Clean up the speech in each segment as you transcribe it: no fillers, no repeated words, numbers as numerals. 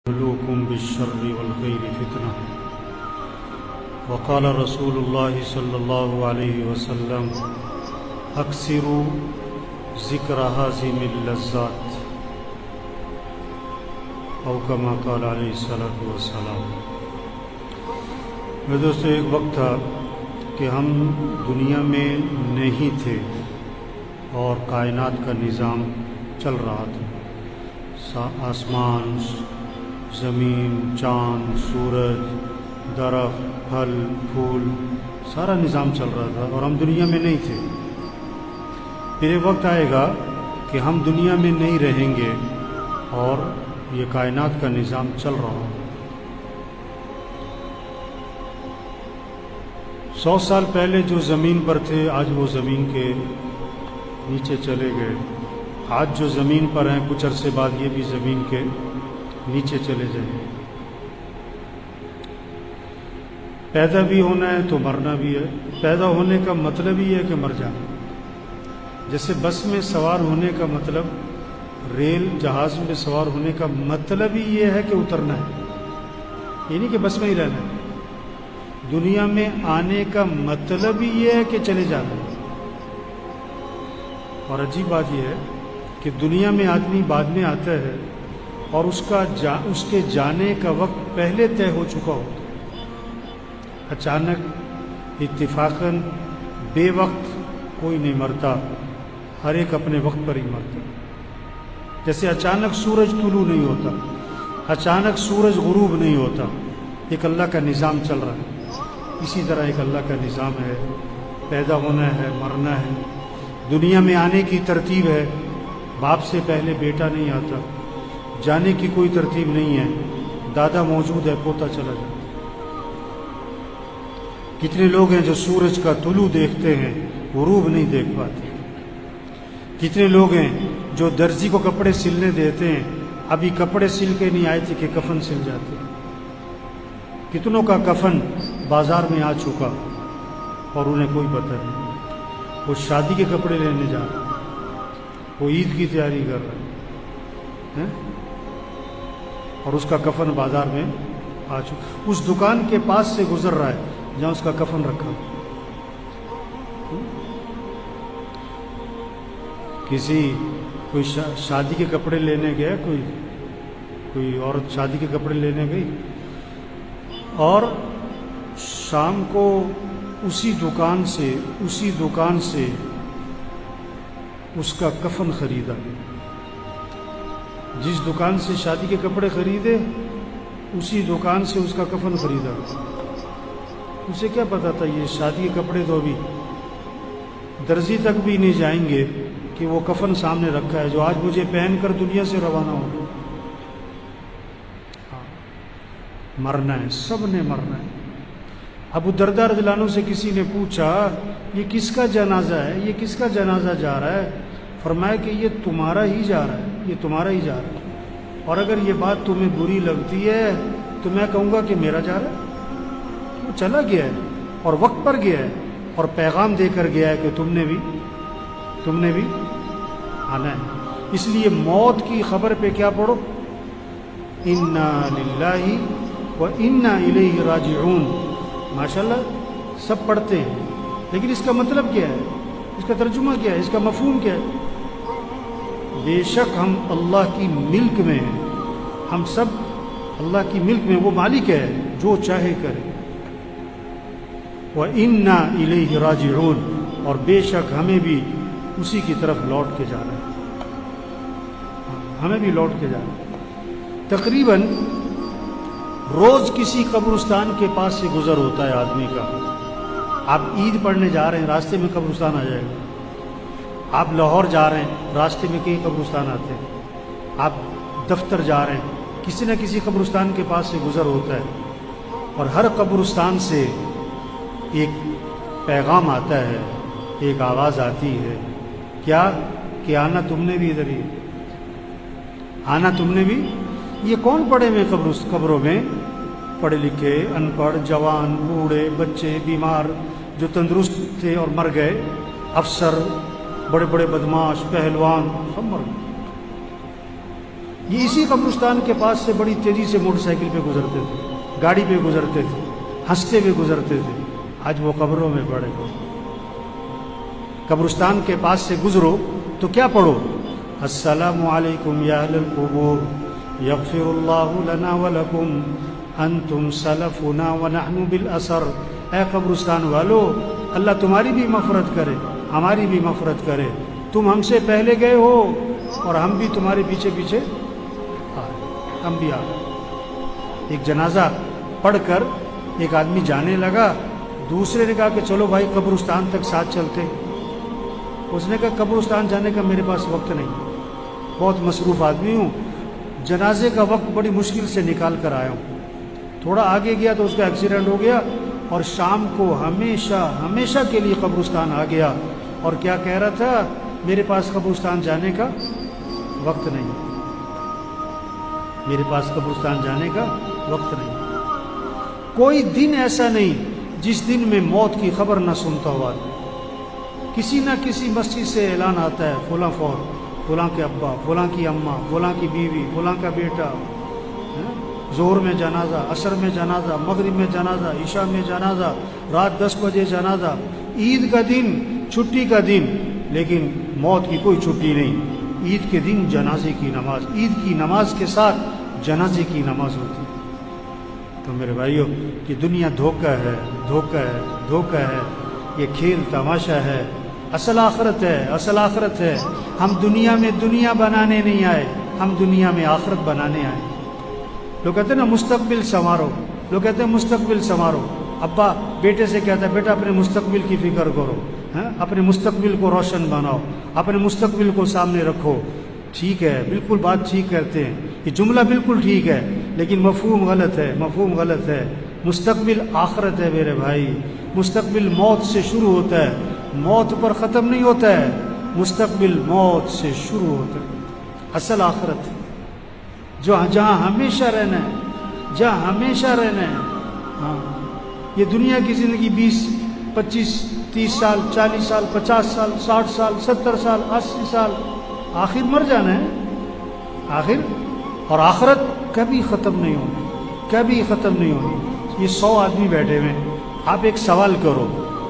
نبلوكم بالشر والخير فتنة وقال رسول الله صلى الله عليه وسلم اکثروا ذکر ہاضم اللذات او کما قال علیہ الصلوۃ والسلام۔ میرے دوستو، ایک وقت تھا کہ ہم دنیا میں نہیں تھے اور کائنات کا نظام چل رہا تھا۔ آسمان، زمین، چاند، سورج، درخت، پھل، پھول، سارا نظام چل رہا تھا اور ہم دنیا میں نہیں تھے۔ پھر ایک وقت آئے گا کہ ہم دنیا میں نہیں رہیں گے اور یہ کائنات کا نظام چل رہا ہو۔ 100 سال پہلے جو زمین پر تھے آج وہ زمین کے نیچے چلے گئے۔ آج جو زمین پر ہیں کچھ عرصے بعد یہ بھی زمین کے نیچے چلے جائیں گے۔ پیدا بھی ہونا ہے تو مرنا بھی ہے۔ پیدا ہونے کا مطلب ہی ہے کہ مر جانا۔ جیسے بس میں سوار ہونے کا مطلب، ریل جہاز میں سوار ہونے کا مطلب ہی یہ ہے کہ اترنا ہے، یہ نہیں کہ بس میں ہی رہنا ہے۔ دنیا میں آنے کا مطلب ہی یہ ہے کہ چلے جانا ہے۔ اور عجیب بات یہ ہے کہ دنیا میں آدمی بعد میں آتا ہے اور اس کے جانے کا وقت پہلے طے ہو چکا ہوتا ہے۔ اچانک اتفاقاً بے وقت کوئی نہیں مرتا، ہر ایک اپنے وقت پر ہی مرتا۔ جیسے اچانک سورج طلوع نہیں ہوتا، اچانک سورج غروب نہیں ہوتا، ایک اللہ کا نظام چل رہا ہے۔ اسی طرح ایک اللہ کا نظام ہے، پیدا ہونا ہے، مرنا ہے، دنیا میں آنے کی ترتیب ہے۔ باپ سے پہلے بیٹا نہیں آتا، جانے کی کوئی ترتیب نہیں ہے، دادا موجود ہے، پوتا چلا جاتا۔ کتنے لوگ ہیں جو سورج کا طلوع دیکھتے ہیں، غروب نہیں دیکھ پاتے۔ کتنے لوگ ہیں جو درزی کو کپڑے سلنے دیتے ہیں، ابھی کپڑے سل کے نہیں آئے تھے کہ کفن سل جاتے۔ کتنوں کا کفن بازار میں آ چکا اور انہیں کوئی پتہ نہیں۔ وہ شادی کے کپڑے لینے جا رہا ہے، وہ عید کی تیاری کر رہا ہے اور اس کا کفن بازار میں آ چکا، اس دکان کے پاس سے گزر رہا ہے جہاں اس کا کفن رکھا۔ کوئی شادی کے کپڑے لینے گیا، کوئی عورت شادی کے کپڑے لینے گئی اور شام کو اسی دکان سے اس کا کفن خریدا۔ جس دکان سے شادی کے کپڑے خریدے اسی دکان سے اس کا کفن خریدا۔ اسے کیا پتا تھا یہ شادی کے کپڑے تو ابھی درزی تک بھی نہیں جائیں گے کہ وہ کفن سامنے رکھا ہے جو آج مجھے پہن کر دنیا سے روانہ ہو۔ مرنا ہے، سب نے مرنا ہے۔ ابو درداء رضی اللہ عنہ سے کسی نے پوچھا یہ کس کا جنازہ ہے، یہ کس کا جنازہ جا رہا ہے؟ فرمایا کہ یہ تمہارا ہی جا رہا ہے، یہ تمہارا ہی جا رہا ہے، اور اگر یہ بات تمہیں بری لگتی ہے تو میں کہوں گا کہ میرا جا رہا ہے۔ وہ چلا گیا ہے اور وقت پر گیا ہے اور پیغام دے کر گیا ہے کہ تم نے بھی آنا ہے۔ اس لیے موت کی خبر پہ کیا پڑھو؟ انا للہ و انا الیہ راجعون۔ ماشاءاللہ سب پڑھتے ہیں، لیکن اس کا مطلب کیا ہے، اس کا ترجمہ کیا ہے، اس کا مفہوم کیا ہے؟ بے شک ہم اللہ کی ملک میں ہیں، ہم سب اللہ کی ملک میں، وہ مالک ہے جو چاہے کرے۔ وَإِنَّا إِلَيْهِ رَاجِعُونَ، اور بے شک ہمیں بھی اسی کی طرف لوٹ کے جانا ہے، ہمیں بھی لوٹ کے جانا ہے۔ تقریباً روز کسی قبرستان کے پاس سے گزر ہوتا ہے آدمی کا۔ آپ عید پڑھنے جا رہے ہیں، راستے میں قبرستان آ جائے گا۔ آپ لاہور جا رہے ہیں، راستے میں کئی قبرستان آتے ہیں۔ آپ دفتر جا رہے ہیں، کسی نہ کسی قبرستان کے پاس سے گزر ہوتا ہے، اور ہر قبرستان سے ایک پیغام آتا ہے، ایک آواز آتی ہے، کیا کہ آنا تم نے بھی، ادھر ہی آنا تم نے بھی۔ یہ کون پڑے ہوئے قبروں میں؟ پڑھے لکھے، ان پڑھ، جوان، بوڑھے، بچے، بیمار، جو تندرست تھے اور مر گئے، افسر، بڑے بڑے بدماش، پہلوان، سب مر گئے۔ یہ اسی قبرستان کے پاس سے بڑی تیزی سے موٹر سائیکل پہ گزرتے تھے، گاڑی پہ گزرتے تھے، ہنستے ہوئے گزرتے تھے. آج وہ قبروں میں پڑے گا. قبرستان کے پاس سے گزرو تو کیا پڑھو؟ السلام علیکم یا اہل القبور یغفر اللہ لنا ولکم انتم سلفنا ونحن بالاثر. اے قبرستان والو، اللہ تمہاری بھی مغفرت کرے، ہماری بھی مغفرت کرے. تم ہم سے پہلے گئے ہو اور ہم بھی تمہارے پیچھے پیچھے ہم بھی آ گئے. ایک جنازہ پڑھ کر ایک آدمی جانے لگا، دوسرے نے کہا کہ چلو بھائی قبرستان تک ساتھ چلتے. اس نے کہا قبرستان جانے کا میرے پاس وقت نہیں، بہت مصروف آدمی ہوں، جنازے کا وقت بڑی مشکل سے نکال کر آیا ہوں. تھوڑا آگے گیا تو اس کا ایکسیڈنٹ ہو گیا اور شام کو ہمیشہ کے لیے قبرستان آ گیا. اور کیا کہہ رہا تھا؟ میرے پاس قبرستان جانے کا وقت نہیں، میرے پاس قبرستان جانے کا وقت نہیں. کوئی دن ایسا نہیں جس دن میں موت کی خبر نہ سنتا ہوا. کسی نہ کسی مسجد سے اعلان آتا ہے، فلاں فوت، فلاں کے ابا، فلاں کی اماں، فلاں کی بیوی، فلاں کا بیٹا. ظہر میں جنازہ، عصر میں جنازہ، مغرب میں جنازہ، عشاء میں جنازہ، رات 10 بجے جنازہ. عید کا دن چھٹی کا دن، لیکن موت کی کوئی چھٹی نہیں. عید کے دن جنازے کی نماز، عید کی نماز کے ساتھ جنازے کی نماز ہوتی. تو میرے بھائیو، یہ دنیا دھوکہ ہے، دھوکہ ہے، دھوکہ ہے. یہ کھیل تماشا ہے. اصل آخرت ہے، اصل آخرت ہے. ہم دنیا میں دنیا بنانے نہیں آئے، ہم دنیا میں آخرت بنانے آئے. لوگ کہتے ہیں نا مستقبل سنوارو، لوگ کہتے ہیں مستقبل سنوارو. ابا بیٹے سے کہتا ہے بیٹا اپنے مستقبل کی فکر کرو، اپنے مستقبل کو روشن بناؤ، اپنے مستقبل کو سامنے رکھو. ٹھیک ہے، بالکل بات ٹھیک کرتے ہیں، یہ جملہ بالکل ٹھیک ہے، لیکن مفہوم غلط ہے، مفہوم غلط ہے. مستقبل آخرت ہے میرے بھائی. مستقبل موت سے شروع ہوتا ہے، موت پر ختم نہیں ہوتا ہے. مستقبل موت سے شروع ہوتا ہے. اصل آخرت ہے جہاں ہمیشہ رہنا ہے، جہاں ہمیشہ رہنا ہے. ہاں، یہ دنیا کی زندگی 20 25 30 سال، 40 سال، 50 سال، 60 سال، 70 سال، 80 سال، آخر مر جانا ہے آخر. اور آخرت کبھی ختم نہیں ہوگی، کبھی ختم نہیں ہوگی. یہ 100 آدمی بیٹھے ہوئے، آپ ایک سوال کرو،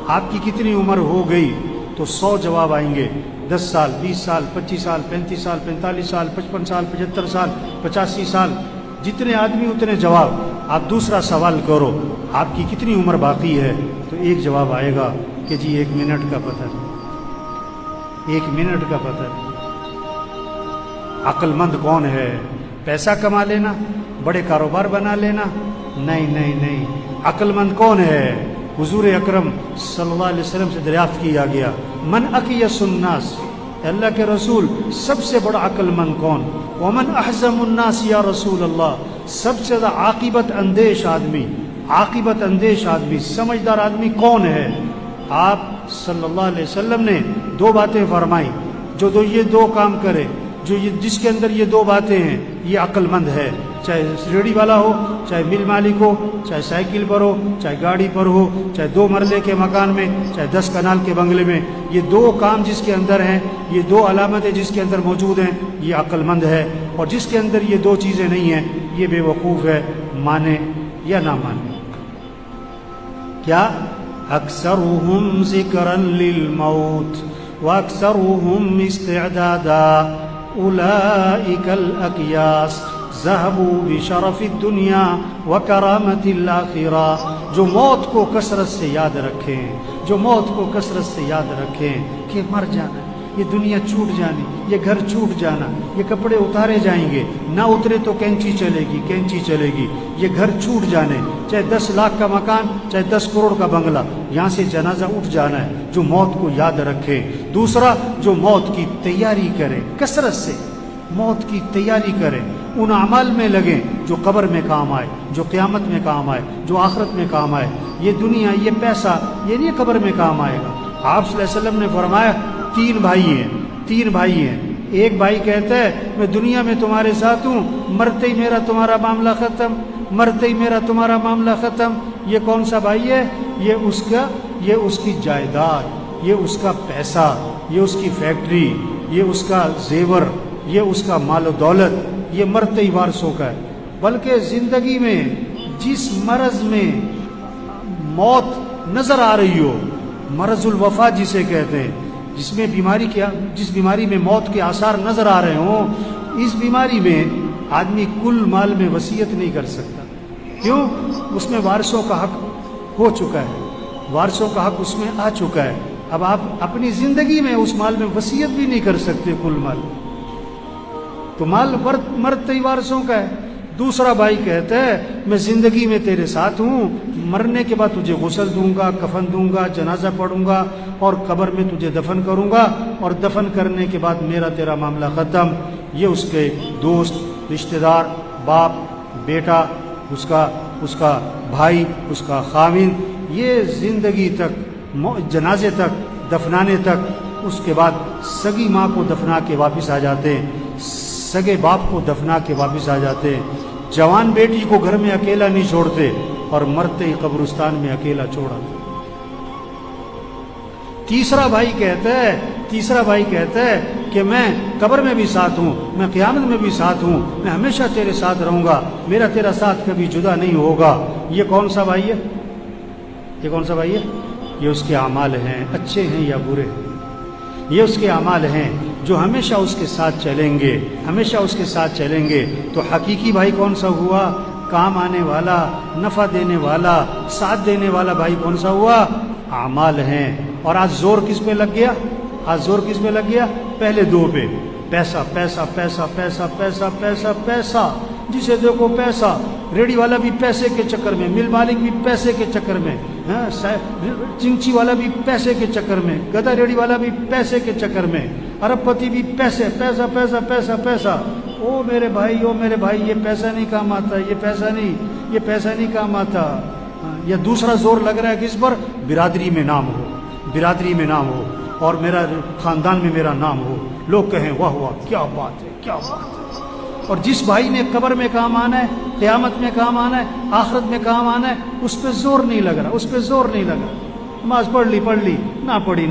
آپ کی کتنی عمر ہو گئی؟ تو 100 جواب آئیں گے. 10 سال، 20 سال، 25 سال، 35 سال، 45 سال، 55 سال، 75 سال، 85 سال. جتنے آدمی اتنے جواب. آپ دوسرا سوال کرو، آپ کی کتنی عمر باقی ہے؟ تو ایک جواب آئے گا کہ جی 1 منٹ کا پتہ نہیں، 1 منٹ کا پتہ نہیں. عقل مند کون ہے؟ پیسہ کما لینا، بڑے کاروبار بنا لینا؟ نہیں نہیں نہیں. عقل مند کون ہے؟ حضور اکرم صلی اللہ علیہ وسلم سے دریافت کیا گیا، من اکیس الناس، اللہ کے رسول سب سے بڑا عقل مند کون؟ ومن احزم الناس یا رسول اللہ، سب سے زیادہ عاقبت اندیش آدمی، عاقبت اندیش آدمی، سمجھدار آدمی کون ہے؟ آپ صلی اللہ علیہ وسلم نے 2 باتیں فرمائی، جو یہ 2 کام کرے، جس کے اندر یہ 2 باتیں ہیں، یہ عقل مند ہے. چاہے ریڑھی والا ہو، چاہے مل مالک ہو، چاہے سائیکل پر ہو، چاہے گاڑی پر ہو، چاہے 2 مرلے کے مکان میں، چاہے 10 کنال کے بنگلے میں، یہ 2 کام جس کے اندر ہیں، یہ 2 علامتیں جس کے اندر موجود ہیں، یہ عقل مند ہے. اور جس کے اندر یہ 2 چیزیں نہیں ہیں، یہ بے وقوف ہے، مانے یا نہ مانے. کیا؟ اکثرهم ذکرا للموت واکثرهم استعدادا اولئک الاکیاس ذهبوا بشرف الدنیا وکرامت الآخرہ. جو موت کو کثرت سے یاد رکھیں، جو موت کو کثرت سے یاد رکھیں کہ مر جانا، یہ دنیا چھوٹ جانی، یہ گھر چھوٹ جانا، یہ کپڑے اتارے جائیں گے، نہ اترے تو کینچی چلے گی، کینچی چلے گی، یہ گھر چھوٹ جانے، چاہے 10 لاکھ کا مکان، چاہے 10 کروڑ کا بنگلہ، یہاں سے جنازہ اٹھ جانا ہے. جو موت کو یاد رکھے. دوسرا، جو موت کی تیاری کرے، کثرت سے موت کی تیاری کریں، ان اعمال میں لگیں جو قبر میں کام آئے، جو قیامت میں کام آئے، جو آخرت میں کام آئے. یہ دنیا، یہ پیسہ، یہ نہیں قبر میں کام آئے گا. آپ صلی اللہ علیہ وسلم نے فرمایا 3 بھائی ہیں. ایک بھائی کہتا ہے میں دنیا میں تمہارے ساتھ ہوں، مرتے ہی میرا تمہارا معاملہ ختم، مرتے ہی میرا تمہارا معاملہ ختم. یہ کون سا بھائی ہے؟ یہ اس کی جائیداد، یہ اس کا پیسہ، یہ اس کی فیکٹری، یہ اس کا زیور، یہ اس کا مال و دولت، یہ مرتے ہی وارثوں کا ہے، بلکہ زندگی میں جس مرض میں موت نظر آ رہی ہو، مرض الوفا جسے کہتے ہیں، جس بیماری میں موت کے آثار نظر آ رہے ہوں، اس بیماری میں آدمی کل مال میں وصیت نہیں کر سکتا۔ کیوں؟ اس میں وارثوں کا حق ہو چکا ہے، وارثوں کا حق اس میں آ چکا ہے۔ اب آپ اپنی زندگی میں اس مال میں وصیت بھی نہیں کر سکتے کل مال، تو مال مرتے ہی وارثوں کا ہے۔ دوسرا بھائی کہتا ہے میں زندگی میں تیرے ساتھ ہوں، مرنے کے بعد تجھے غسل دوں گا، کفن دوں گا، جنازہ پڑھوں گا اور قبر میں تجھے دفن کروں گا، اور دفن کرنے کے بعد میرا تیرا معاملہ ختم۔ یہ اس کے دوست، رشتہ دار، باپ، بیٹا، اس کا بھائی، اس کا خاوند، یہ زندگی تک، جنازے تک، دفنانے تک، اس کے بعد سگی ماں کو دفنا کے واپس آ جاتے ہیں، سگے باپ کو دفنا کے واپس آ جاتے ہیں، جوان بیٹی کو گھر میں اکیلا نہیں چھوڑتے اور مرتے ہی قبرستان میں اکیلا چھوڑا۔ تیسرا بھائی کہتا ہے کہ میں قبر میں بھی ساتھ ہوں، میں قیامت میں بھی ساتھ ہوں، میں ہمیشہ تیرے ساتھ رہوں گا، میرا تیرا ساتھ کبھی جدا نہیں ہوگا۔ یہ کون سا بھائی ہے؟ یہ اس کے اعمال ہیں، اچھے ہیں یا برے ہیں؟ یہ اس کے اعمال ہیں جو ہمیشہ اس کے ساتھ چلیں گے۔ تو حقیقی بھائی کون سا ہوا؟ کام آنے والا، نفع دینے والا، ساتھ دینے والا بھائی کون سا ہوا؟ اعمال ہیں۔ اور آج زور کس پہ لگ گیا؟ پہلے دو پہ، پیسہ پیسہ پیسہ پیسہ پیسہ پیسہ پیسہ، جسے دیکھو پیسہ، ریڑی والا بھی پیسے کے چکر میں، مل مالک بھی پیسے کے چکر میں، چنچی والا بھی پیسے کے چکر میں، گدا ریڑی والا بھی پیسے کے چکر میں، ارب پتی بھی پیسہ پیسہ پیسہ پیسہ۔ او میرے بھائی، یہ پیسہ نہیں کام آتا، یہ پیسہ نہیں کام آتا۔ یا دوسرا زور لگ رہا ہے کس پر؟ برادری میں نام ہو اور میرا خاندان میں میرا نام ہو، لوگ کہیں واہ واہ کیا بات ہے۔ اور جس بھائی نے قبر میں کام آنا ہے، قیامت میں کام آنا ہے، آخرت میں کام آنا ہے، اس پہ زور نہیں لگ رہا، نماز پڑھ لی، نہ پڑھی،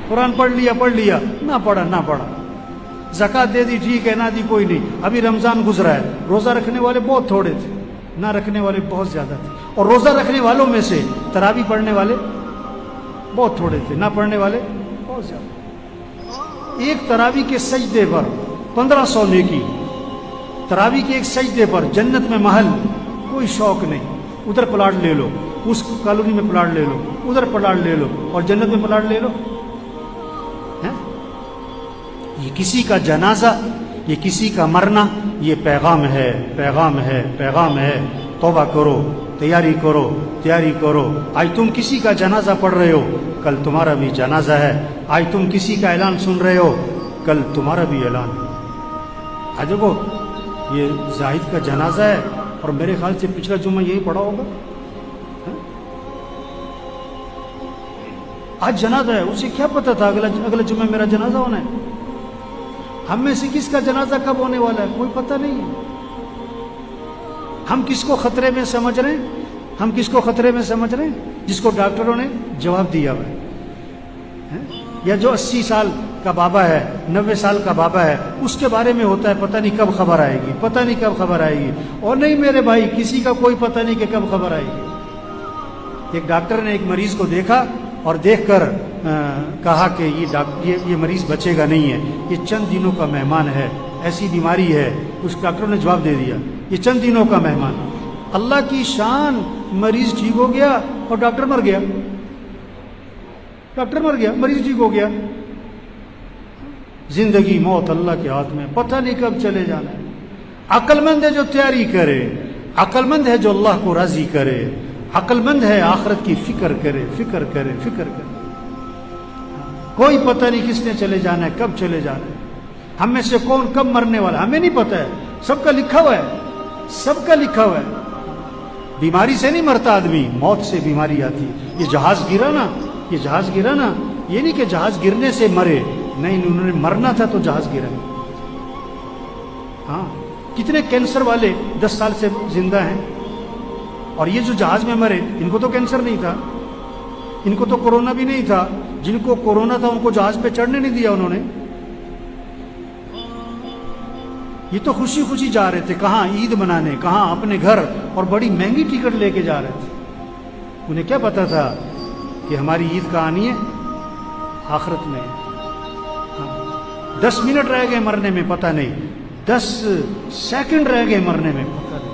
قرآن پڑھ لیا، نہ پڑھا، زکوٰۃ دے دی ٹھیک ہے، نہ دی کوئی نہیں۔ ابھی رمضان گزرا ہے، روزہ رکھنے والے بہت تھوڑے تھے، نہ رکھنے والے بہت زیادہ تھے، اور روزہ رکھنے والوں میں سے تراویح پڑھنے والے بہت تھوڑے تھے، نہ پڑھنے والے بہت زیادہ۔ ایک تراویح کے سجدے پر 1500 نیکی، تراویح کے ایک سجدے پر جنت میں محل، کوئی شوق نہیں، ادھر پلاٹ لے لو، اس کالونی میں پلاٹ لے لو، ادھر پلاٹ لے لو، اور جنت میں پلاٹ لے لو۔ یہ کسی کا جنازہ، یہ کسی کا مرنا، یہ پیغام ہے۔ توبہ کرو، تیاری کرو۔ آج تم کسی کا جنازہ پڑھ رہے ہو، کل تمہارا بھی جنازہ ہے۔ آج تم کسی کا اعلان سن رہے ہو، کل تمہارا بھی اعلان ہے۔ آج دیکھو یہ زاہد کا جنازہ ہے، اور میرے خیال سے پچھلا جمعہ یہی پڑھا ہوگا۔ آج جنازہ ہے، اسے کیا پتا تھا اگلا جمعہ میرا جنازہ ہونا ہے؟ ہم میں سے کس کا جنازہ کب ہونے والا ہے کوئی پتہ نہیں ہے۔ ہم کس کو خطرے میں سمجھ رہے ہیں؟ جس کو ڈاکٹروں نے جواب دیا ہوا ہے، یا جو 80 سال کا بابا ہے، 90 سال کا بابا ہے، اس کے بارے میں ہوتا ہے پتہ نہیں کب خبر آئے گی، اور نہیں میرے بھائی، کسی کا کوئی پتہ نہیں کہ کب خبر آئے گی۔ ایک ڈاکٹر نے ایک مریض کو دیکھا اور دیکھ کر کہا کہ یہ مریض بچے گا نہیں ہے، یہ چند دنوں کا مہمان ہے، ایسی بیماری ہے۔ اس ڈاکٹر نے جواب دے دیا یہ چند دنوں کا مہمان۔ اللہ کی شان، مریض ٹھیک ہو گیا اور ڈاکٹر مر گیا، مریض ٹھیک ہو گیا۔ زندگی موت اللہ کے ہاتھ میں، پتہ نہیں کب چلے جانا ہے۔ عقل مند ہے جو تیاری کرے، عقل مند ہے جو اللہ کو راضی کرے، عقل مند ہے آخرت کی فکر کرے۔ کوئی پتہ نہیں کس نے چلے جانا ہے، کب چلے جانا ہے۔ ہم میں سے کون کب مرنے والا ہمیں نہیں پتہ ہے، سب کا لکھا ہوا ہے۔ بیماری سے نہیں مرتا آدمی، موت سے بیماری آتی ہے۔ یہ جہاز گرا نا، یہ نہیں کہ جہاز گرنے سے مرے، نہیں، انہوں نے مرنا تھا تو جہاز گرا۔ ہاں، کتنے کینسر والے 10 سال سے زندہ ہیں، اور یہ جو جہاز میں مرے ان کو تو کینسر نہیں تھا، ان کو تو کورونا بھی نہیں تھا۔ جن کو کورونا تھا ان کو جہاز پہ چڑھنے نہیں دیا انہوں نے۔ یہ تو خوشی خوشی جا رہے تھے، کہاں عید منانے، کہاں اپنے گھر، اور بڑی مہنگی ٹکٹ لے کے جا رہے تھے۔ انہیں کیا پتا تھا کہ ہماری عید کہاں آنی ہے؟ آخرت میں۔ 10 منٹ رہ گئے مرنے میں، پتہ نہیں، 10 سیکنڈ رہ گئے مرنے میں، پتہ نہیں۔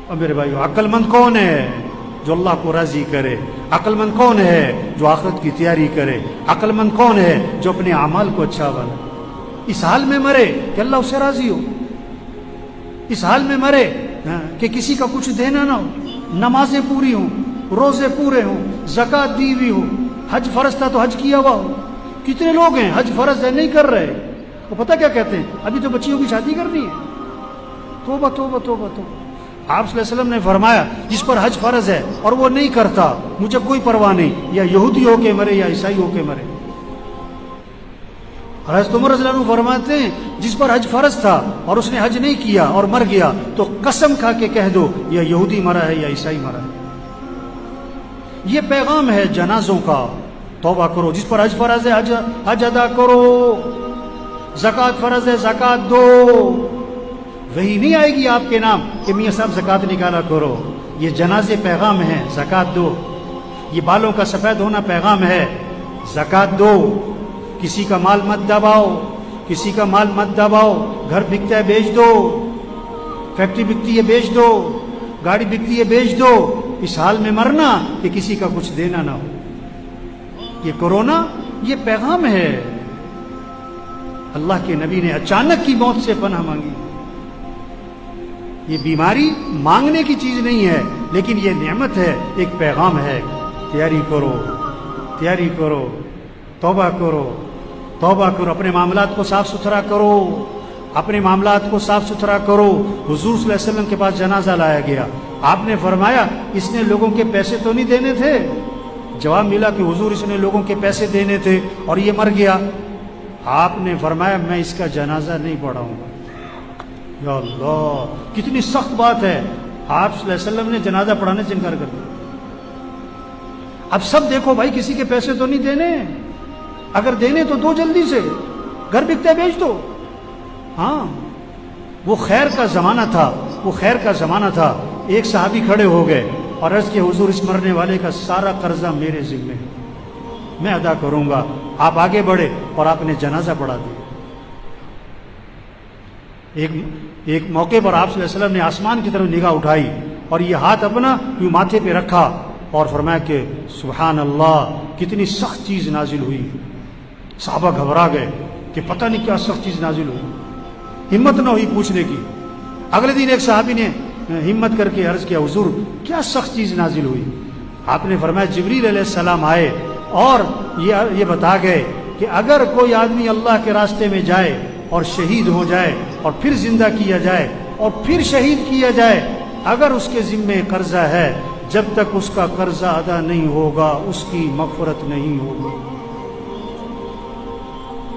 اور میرے بھائیو، عقل مند کون ہے جو اللہ کو راضی کرے؟ عقل مند کون ہے جو آخرت کی تیاری کرے؟ عقل مند کون ہے جو اپنے اعمال کو اچھا بنائے؟ اس حال میں مرے کہ اللہ اسے راضی ہو، اس حال میں مرے کہ کسی کا کچھ دینا نہ ہو، نمازیں پوری ہوں، روزے پورے ہوں، زکوٰۃ دی ہوئی ہو، حج فرض تھا تو حج کیا ہوا ہو۔ کتنے لوگ ہیں حج فرض ہے نہیں کر رہے، وہ پتہ کیا کہتے ہیں؟ ابھی تو بچیوں کی شادی کرنی ہے۔ توبہ توبہ توبہ توبہ۔ آپ صلی اللہ علیہ وسلم نے فرمایا جس پر حج فرض ہے اور وہ نہیں کرتا، مجھے کوئی پرواہ نہیں، یا یہودی ہو کے مرے یا عیسائی ہو کے مرے۔ حضرت عمر رضی اللہ عنہ فرماتے ہیں جس پر حج فرض تھا اور اس نے حج نہیں کیا اور مر گیا تو قسم کھا کے کہہ دو یا یہودی مرا ہے یا عیسائی مرا ہے۔ یہ پیغام ہے جنازوں کا، توبہ کرو۔ جس پر حج فرض ہے حج ادا کرو، زکوٰۃ فرض ہے زکوٰۃ دو۔ وہی نہیں آئے گی آپ کے نام کہ میاں صاحب زکوٰۃ نکالا کرو، یہ جنازے پیغام ہے، زکوٰۃ دو۔ یہ بالوں کا سفید ہونا پیغام ہے، زکوٰۃ دو۔ کسی کا مال مت دباؤ، کسی کا مال مت دباؤ۔ گھر بکتا ہے بیچ دو، فیکٹری بکتی ہے بیچ دو، گاڑی بکتی ہے بیچ دو۔ اس حال میں مرنا کہ کسی کا کچھ دینا نہ ہو۔ یہ کورونا یہ پیغام ہے۔ اللہ کے نبی نے اچانک کی موت سے پناہ مانگی۔ یہ بیماری مانگنے کی چیز نہیں ہے، لیکن یہ نعمت ہے، ایک پیغام ہے۔ تیاری کرو، تیاری کرو، توبہ کرو، توبہ کرو، اپنے معاملات کو صاف ستھرا کرو، اپنے معاملات کو صاف ستھرا کرو۔ حضور صلی اللہ علیہ وسلم کے پاس جنازہ لایا گیا، آپ نے فرمایا اس نے لوگوں کے پیسے تو نہیں دینے تھے؟ جواب ملا کہ حضور اس نے لوگوں کے پیسے دینے تھے اور یہ مر گیا۔ آپ نے فرمایا میں اس کا جنازہ نہیں پڑھاؤں گا۔ یا اللہ، کتنی سخت بات ہے۔ آپ صلی اللہ علیہ وسلم نے جنازہ پڑھانے سے انکار کر دیا۔ اب سب دیکھو بھائی، کسی کے پیسے تو نہیں دینے، اگر دینے تو دو جلدی سے، گھر بکتا ہے بیچ دو۔ ہاں، وہ خیر کا زمانہ تھا، وہ خیر کا زمانہ تھا۔ ایک صحابی کھڑے ہو گئے اور عرض کیا حضور اس مرنے والے کا سارا قرضہ میرے ذمہ ہے، میں ادا کروں گا۔ آپ آگے بڑھے اور آپ نے جنازہ پڑھا دیا۔ ایک موقع پر آپ صلی اللہ علیہ وسلم نے آسمان کی طرف نگاہ اٹھائی اور یہ ہاتھ اپنا یوں ماتھے پہ رکھا اور فرمایا کہ سبحان اللہ، کتنی سخت چیز نازل ہوئی۔ صحابہ گھبرا گئے کہ پتہ نہیں کیا سخت چیز نازل ہوئی، ہمت نہ ہوئی پوچھنے کی۔ اگلے دن ایک صحابی نے ہمت کر کے عرض کیا حضور کیا سخت چیز نازل ہوئی؟ آپ نے فرمایا جبریل علیہ السلام آئے اور یہ بتا گئے کہ اگر کوئی آدمی اللہ کے راستے میں جائے اور شہید ہو جائے اور پھر زندہ کیا جائے اور پھر شہید کیا جائے، اگر اس کے ذمے قرضہ ہے، جب تک اس کا قرضہ ادا نہیں ہوگا اس کی مغفرت نہیں ہوگی۔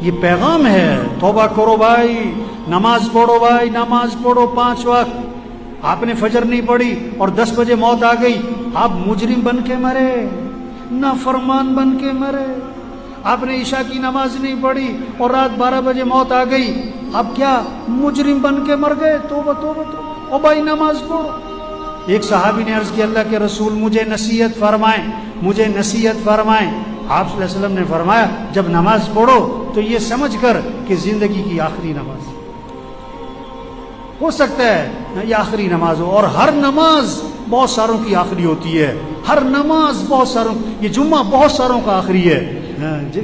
یہ پیغام ہے، توبہ کرو بھائی، نماز پڑھو بھائی، نماز پڑھو 5 وقت۔ آپ نے فجر نہیں پڑھی اور 10 بجے موت آ گئی، آپ مجرم بن کے مرے، نافرمان بن کے مرے۔ آپ نے عشاء کی نماز نہیں پڑھی اور رات 12 بجے موت آ گئی، اب کیا مجرم بن کے مر گئے؟ توبہ توبہ توبہ۔ او بھائی نماز پڑھو۔ ایک صحابی نے عرض کیا اللہ کے رسول مجھے نصیحت فرمائیں، مجھے نصیحت فرمائیں۔ آپ صلی اللہ علیہ وسلم نے فرمایا جب نماز پڑھو تو یہ سمجھ کر کہ زندگی کی آخری نماز ہو سکتا ہے یہ آخری نماز ہو، اور ہر نماز بہت ساروں کی آخری ہوتی ہے، ہر نماز بہت ساروں، یہ جمعہ بہت ساروں کا آخری ہے،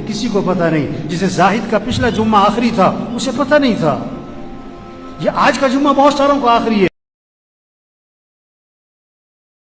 کسی کو پتہ نہیں۔ جسے زاہد کا پچھلا جمعہ آخری تھا اسے پتہ نہیں تھا، یہ آج کا جمعہ بہت ساروں کا آخری ہے۔